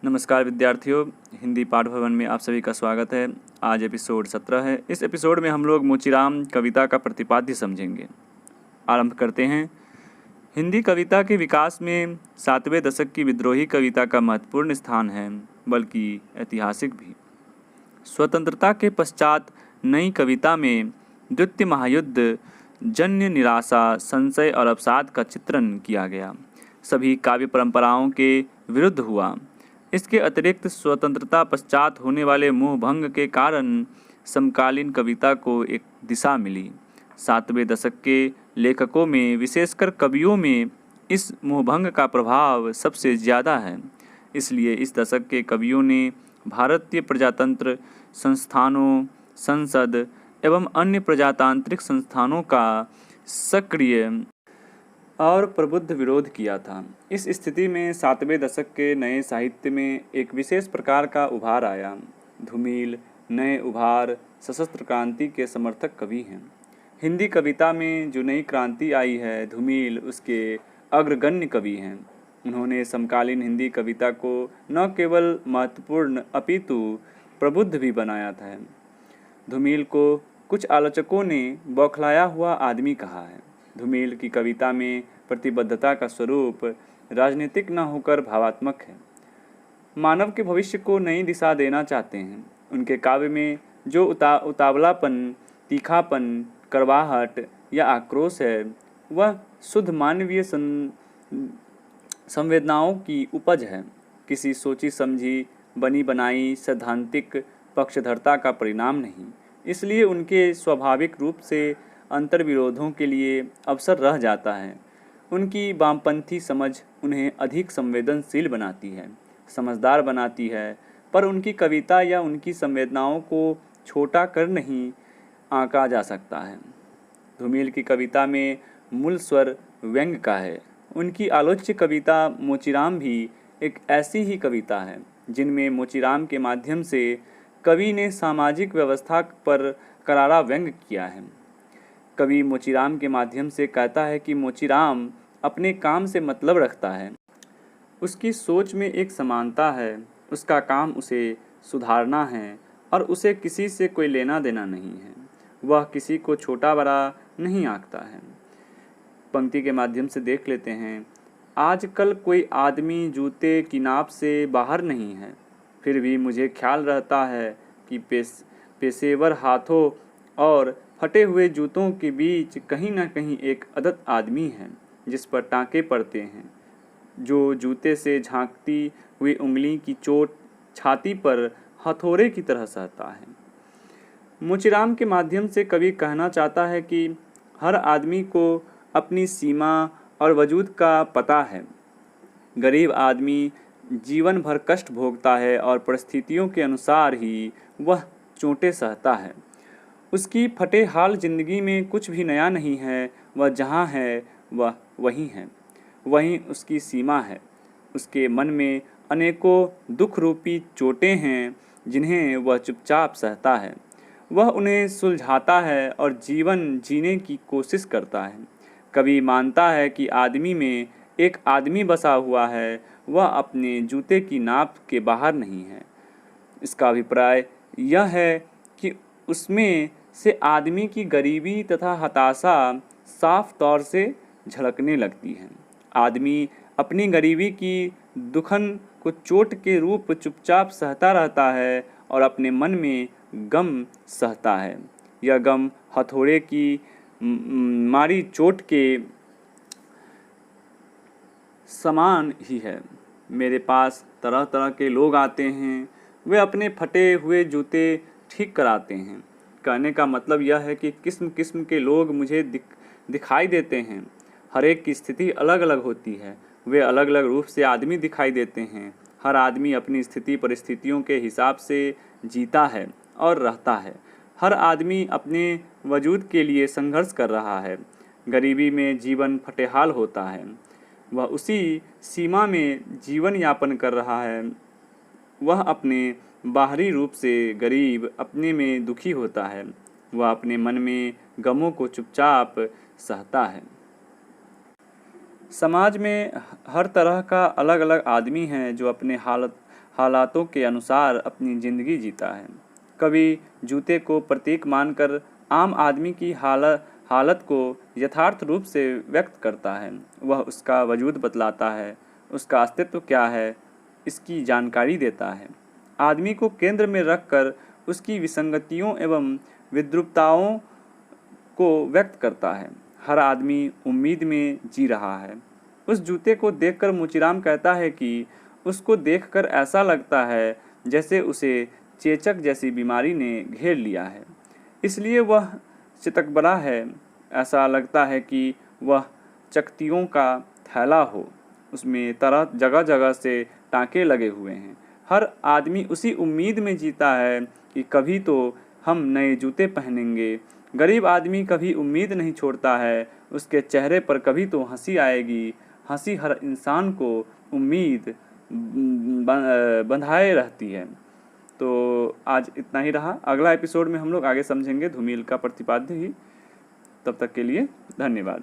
नमस्कार विद्यार्थियों, हिंदी पाठ भवन में आप सभी का स्वागत है। आज एपिसोड 17 है। इस एपिसोड में हम लोग मोचीराम कविता का प्रतिपाद्य समझेंगे। आरंभ करते हैं। हिंदी कविता के विकास में 7वें दशक की विद्रोही कविता का महत्वपूर्ण स्थान है, बल्कि ऐतिहासिक भी। स्वतंत्रता के पश्चात नई कविता में द्वितीय महायुद्ध जन्य निराशा, संशय और अवसाद का चित्रण किया गया। सभी काव्य परंपराओं के विरुद्ध हुआ। इसके अतिरिक्त स्वतंत्रता पश्चात होने वाले मोहभंग के कारण समकालीन कविता को एक दिशा मिली। 7वें दशक के लेखकों में, विशेषकर कवियों में, इस मोहभंग का प्रभाव सबसे ज़्यादा है। इसलिए इस दशक के कवियों ने भारतीय प्रजातंत्र संस्थानों, संसद एवं अन्य प्रजातांत्रिक संस्थानों का सक्रिय और प्रबुद्ध विरोध किया था। इस स्थिति में 7वें दशक के नए साहित्य में एक विशेष प्रकार का उभार आया। धूमिल नए उभार, सशस्त्र क्रांति के समर्थक कवि हैं। हिंदी कविता में जो नई क्रांति आई है, धूमिल उसके अग्रगण्य कवि हैं। उन्होंने समकालीन हिंदी कविता को न केवल महत्वपूर्ण अपितु प्रबुद्ध भी बनाया था। धूमिल को कुछ आलोचकों ने बौखलाया हुआ आदमी कहा है। धूमिल की कविता में प्रतिबद्धता का स्वरूप राजनीतिक न होकर भावात्मक है। मानव के भविष्य को नई दिशा देना चाहते हैं। उनके काव्य में जो उतावलापन, तीखापन, कड़वाहट या आक्रोश है, वह शुद्ध मानवीय संवेदनाओं की उपज है, किसी सोची समझी बनी बनाई सैद्धांतिक पक्षधरता का परिणाम नहीं। इसलिए उनके स्वाभाविक रूप से अंतर्विरोधों के लिए अवसर रह जाता है। उनकी वामपंथी समझ उन्हें अधिक संवेदनशील बनाती है, समझदार बनाती है, पर उनकी कविता या उनकी संवेदनाओं को छोटा कर नहीं आंका जा सकता है। धूमिल की कविता में मूल स्वर व्यंग्य का है। उनकी आलोच्य कविता मोचीराम भी एक ऐसी ही कविता है, जिनमें मोचीराम के माध्यम से कवि ने सामाजिक व्यवस्था पर करारा व्यंग्य किया है। कवि मोचीराम के माध्यम से कहता है कि मोचीराम अपने काम से मतलब रखता है। उसकी सोच में एक समानता है। उसका काम उसे सुधारना है और उसे किसी से कोई लेना देना नहीं है। वह किसी को छोटा बड़ा नहीं आंकता है। पंक्ति के माध्यम से देख लेते हैं। आजकल कोई आदमी जूते की नाप से बाहर नहीं है, फिर भी मुझे ख्याल रहता है कि पेशेवर हाथों और फटे हुए जूतों के बीच कहीं न कहीं एक अदद आदमी है, जिस पर टाँके पड़ते हैं, जो जूते से झांकती हुई उंगली की चोट छाती पर हथौड़े की तरह सहता है। मोचीराम के माध्यम से कवि कहना चाहता है कि हर आदमी को अपनी सीमा और वजूद का पता है। गरीब आदमी जीवन भर कष्ट भोगता है और परिस्थितियों के अनुसार ही वह चोटें सहता है। उसकी फटे हाल जिंदगी में कुछ भी नया नहीं है। वह जहाँ है वह वहीं है, वहीं उसकी सीमा है। उसके मन में अनेकों दुख रूपी चोटें हैं, जिन्हें वह चुपचाप सहता है। वह उन्हें सुलझाता है और जीवन जीने की कोशिश करता है। कवि मानता है कि आदमी में एक आदमी बसा हुआ है, वह अपने जूते की नाप के बाहर नहीं है। इसका अभिप्राय यह है कि उसमें से आदमी की गरीबी तथा हताशा साफ तौर से झलकने लगती है। आदमी अपनी गरीबी की दुखन को चोट के रूप चुपचाप सहता रहता है और अपने मन में गम सहता है। यह गम हथौड़े की मारी चोट के समान ही है। मेरे पास तरह तरह के लोग आते हैं, वे अपने फटे हुए जूते ठीक कराते हैं। कहने का मतलब यह है कि किस्म किस्म के लोग मुझे दिखाई देते हैं। हर एक की स्थिति अलग अलग होती है। वे अलग अलग रूप से आदमी दिखाई देते हैं। हर आदमी अपनी स्थिति परिस्थितियों के हिसाब से जीता है और रहता है। हर आदमी अपने वजूद के लिए संघर्ष कर रहा है। गरीबी में जीवन फटेहाल होता है। वह उसी सीमा में जीवन यापन कर रहा है। वह अपने बाहरी रूप से गरीब, अपने में दुखी होता है। वह अपने मन में गमों को चुपचाप सहता है। समाज में हर तरह का अलग अलग आदमी है जो अपने हालातों के अनुसार अपनी ज़िंदगी जीता है। कभी जूते को प्रतीक मानकर आम आदमी की हालत को यथार्थ रूप से व्यक्त करता है। वह उसका वजूद बतलाता है, उसका अस्तित्व क्या है इसकी जानकारी देता है। आदमी को केंद्र में रखकर उसकी विसंगतियों एवं विद्रूपताओं को व्यक्त करता है। हर आदमी उम्मीद में जी रहा है। उस जूते को देखकर मुचीराम कहता है कि उसको देखकर ऐसा लगता है जैसे उसे चेचक जैसी बीमारी ने घेर लिया है, इसलिए वह चितकबरा है। ऐसा लगता है कि वह चकतियों का थैला हो, उसमें तरह जगह जगह से टाँके लगे हुए हैं। हर आदमी उसी उम्मीद में जीता है कि कभी तो हम नए जूते पहनेंगे। गरीब आदमी कभी उम्मीद नहीं छोड़ता है, उसके चेहरे पर कभी तो हंसी आएगी। हंसी हर इंसान को उम्मीद बंधाए रहती है। तो आज इतना ही रहा। अगला एपिसोड में हम लोग आगे समझेंगे धूमिल का प्रतिपाद्य ही। तब तक के लिए धन्यवाद।